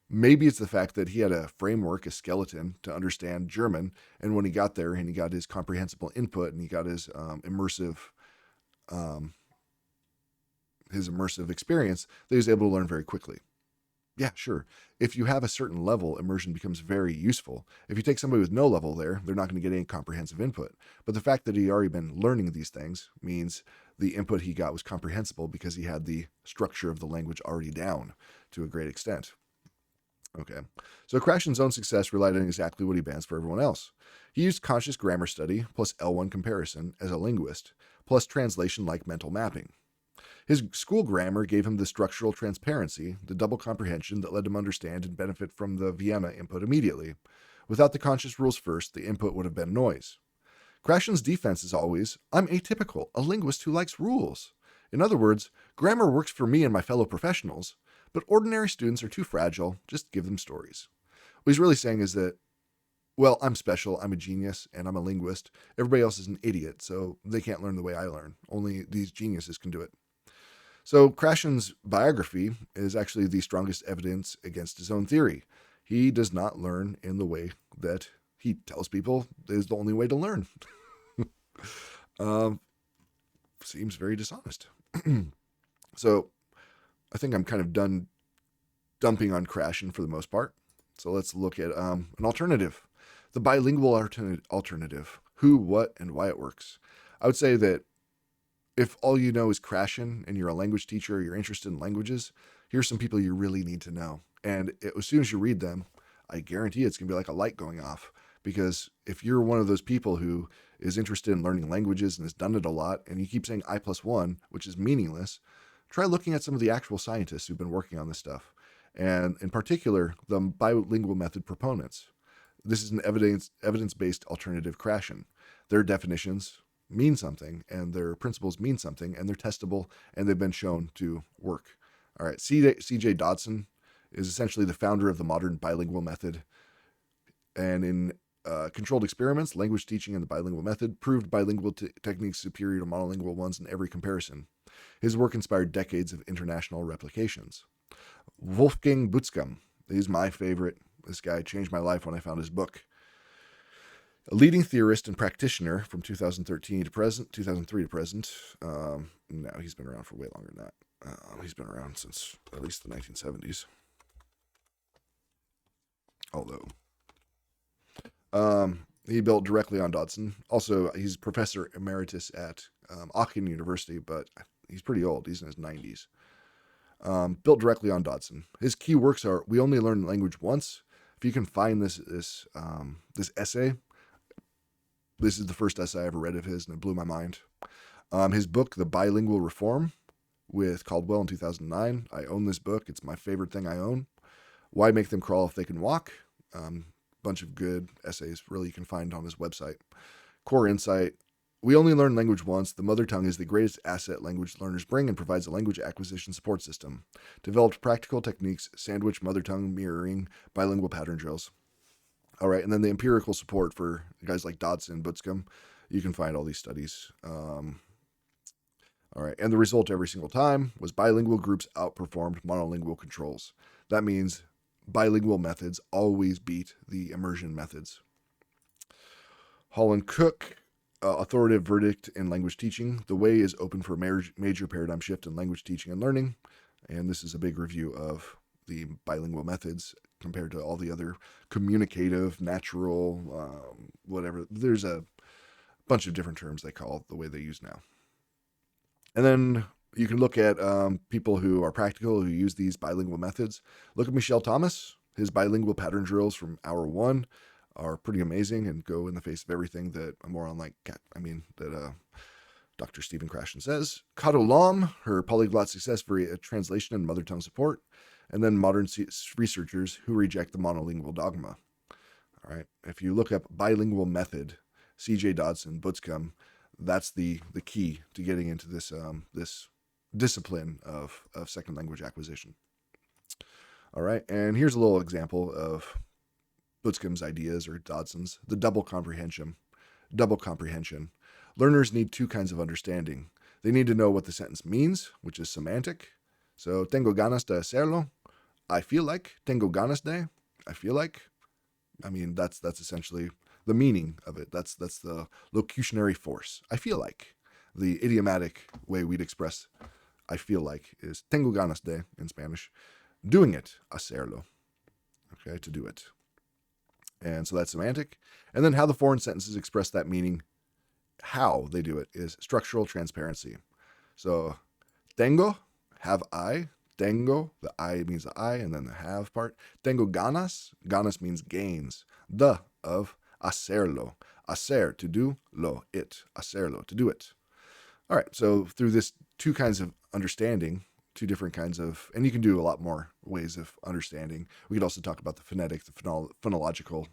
Maybe it's the fact that he had a framework, a skeleton to understand German. And when he got there and he got his comprehensible input and he got his immersive experience, that he was able to learn very quickly. Yeah, sure. If you have a certain level, immersion becomes very useful. If you take somebody with no level there, they're not going to get any comprehensive input. But the fact that he already been learning these things means the input he got was comprehensible because he had the structure of the language already down to a great extent. Okay, so Krashen's own success relied on exactly what he bans for everyone else. He used conscious grammar study plus L1 comparison as a linguist, plus translation like mental mapping. His school grammar gave him the structural transparency, the double comprehension that let him understand and benefit from the Vienna input immediately. Without the conscious rules first, the input would have been noise. Krashen's defense is always, I'm atypical, a linguist who likes rules. In other words, grammar works for me and my fellow professionals, but ordinary students are too fragile, just give them stories. What he's really saying is that, well, I'm special, I'm a genius, and I'm a linguist. Everybody else is an idiot, so they can't learn the way I learn. Only these geniuses can do it. So Krashen's biography is actually the strongest evidence against his own theory. He does not learn in the way that he tells people is the only way to learn. Seems very dishonest. So I think I'm kind of done dumping on Krashen for the most part. So let's look at an alternative. The bilingual alternative. Who, what, and why it works. I would say that if all you know is Krashen and you're a language teacher or you're interested in languages, here's some people you really need to know. And as soon as you read them, I guarantee it's going to be like a light going off. Because if you're one of those people who is interested in learning languages and has done it a lot, and you keep saying i+1, which is meaningless, try looking at some of the actual scientists who've been working on this stuff. And in particular, the bilingual method proponents. This is an evidence-based alternative Krashen. Their definitions mean something, and their principles mean something, and they're testable, and they've been shown to work. All right, C.J. Dodson is essentially the founder of the modern bilingual method. And in controlled experiments, language teaching and the bilingual method proved bilingual techniques superior to monolingual ones in every comparison. His work inspired decades of international replications. Wolfgang Butzkamm is my favorite. This guy changed my life when I found his book. A leading theorist and practitioner from 2003 to present. No, he's been around for way longer than that. He's been around since at least the 1970s. Although, he built directly on Dodson. Also, he's professor emeritus at Aachen University, but he's pretty old. He's in his 90s. Built directly on Dodson. His key works are We Only Learn Language Once. If you can find this essay, this is the first essay I ever read of his, and it blew my mind. His book, The Bilingual Reform, with Caldwell in 2009. I own this book. It's my favorite thing I own. Why Make Them Crawl If They Can Walk? Bunch of good essays, really, you can find on his website. Core Insight. We only learn language once. The mother tongue is the greatest asset language learners bring and provides a language acquisition support system. Developed practical techniques, sandwich mother tongue mirroring, bilingual pattern drills. All right, and then the empirical support for guys like Dodson and Butzkamm. You can find all these studies. All right, and the result every single time was bilingual groups outperformed monolingual controls. That means bilingual methods always beat the immersion methods. Hall and Cook, authoritative verdict in language teaching. The way is open for a major paradigm shift in language teaching and learning. And this is a big review of the bilingual methods compared to all the other communicative, natural, whatever. There's a bunch of different terms they call the way they use now. And then you can look at people who are practical, who use these bilingual methods. Look at Michel Thomas. His bilingual pattern drills from hour one are pretty amazing and go in the face of everything that a moron like, Dr. Stephen Krashen says. Kato Lomb, her polyglot success via translation and mother tongue support. And then modern researchers who reject the monolingual dogma. All right. If you look up bilingual method, C.J. Dodson, Butzkamm, that's the key to getting into this this discipline of second language acquisition. All right, and here's a little example of Butzkamm's ideas, or Dodson's, the double comprehension. Double comprehension. Learners need two kinds of understanding. They need to know what the sentence means, which is semantic. So, tengo ganas de hacerlo. I feel like. Tengo ganas de. I feel like. I mean, that's essentially the meaning of it. That's the locutionary force. I feel like. The idiomatic way we'd express I feel like is tengo ganas de in Spanish. doing it, hacerlo. Okay, to do it. And so that's semantic. And then how the foreign sentences express that meaning, how they do it, is structural transparency. So, tengo, have I. Tengo, the I means the I, and then the have part. Tengo ganas. Ganas means gains. The of hacerlo. Hacer, to do. Lo, it. Hacerlo, to do it. All right, so through this two kinds of understanding, two different kinds of, and you can do a lot more ways of understanding. We could also talk about the phonetic, the phonological.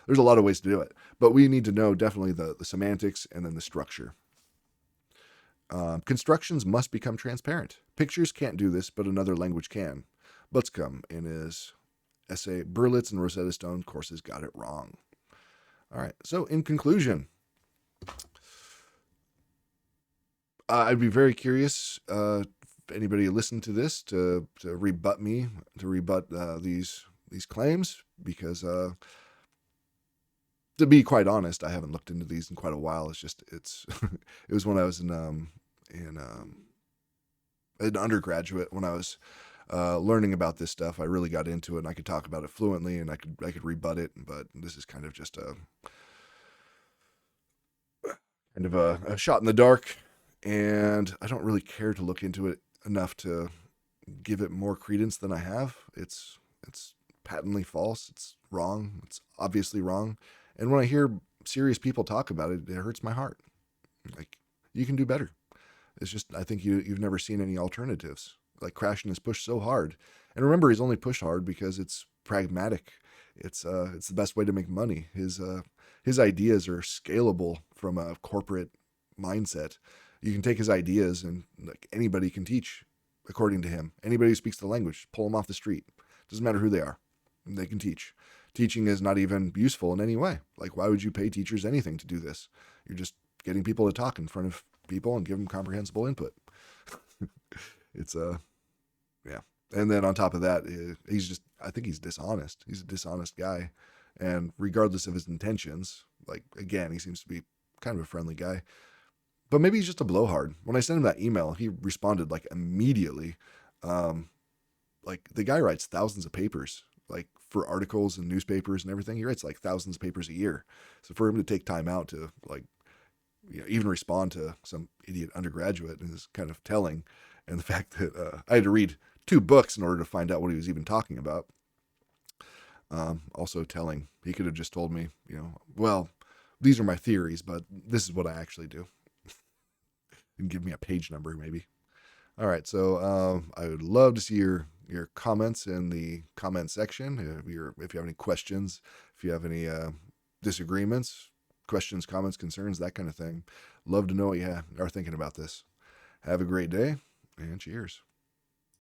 there's a lot of ways to do it, but we need to know definitely the semantics and then the structure. Constructions must become transparent. Pictures can't do this, but another language can. Butzkamm, in his essay, Berlitz and Rosetta Stone courses got it wrong. All right, so in conclusion, I'd be very curious if anybody listened to this to rebut me, to rebut these claims, because to be quite honest, I haven't looked into these in quite a while. It was when I was in an undergraduate, when I was learning about this stuff. I really got into it, and I could talk about it fluently, and I could rebut it. But this is kind of just a shot in the dark, and I don't really care to look into it enough to give it more credence than I have. It's patently false. It's wrong. It's obviously wrong. And when I hear serious people talk about it, it hurts my heart. Like, you can do better. It's just, I think you've never seen any alternatives. Like, Krashen is pushed so hard. And remember, he's only pushed hard because it's pragmatic. It's the best way to make money. His ideas are scalable from a corporate mindset. You can take his ideas, and like, anybody can teach according to him. Anybody who speaks the language, pull them off the street. Doesn't matter who they are. They can teach. Teaching is not even useful in any way. Like, why would you pay teachers anything to do this? You're just getting people to talk in front of people and give them comprehensible input. It's yeah. And then on top of that, I think he's dishonest. He's a dishonest guy. And regardless of his intentions, like, again, he seems to be kind of a friendly guy. But maybe he's just a blowhard. When I sent him that email, he responded like immediately. Like, the guy writes thousands of papers, like, for articles and newspapers and everything. He writes like thousands of papers a year. So for him to take time out to, like, even respond to some idiot undergraduate is kind of telling. And the fact that I had to read 2 books in order to find out what he was even talking about, also telling. He could have just told me, well, these are my theories, but this is what I actually do. And give me a page number, maybe. All right, so I would love to see your comments in the comment section. If you have any questions, if you have any disagreements, questions, comments, concerns, that kind of thing. Love to know what you are thinking about this. Have a great day, and cheers.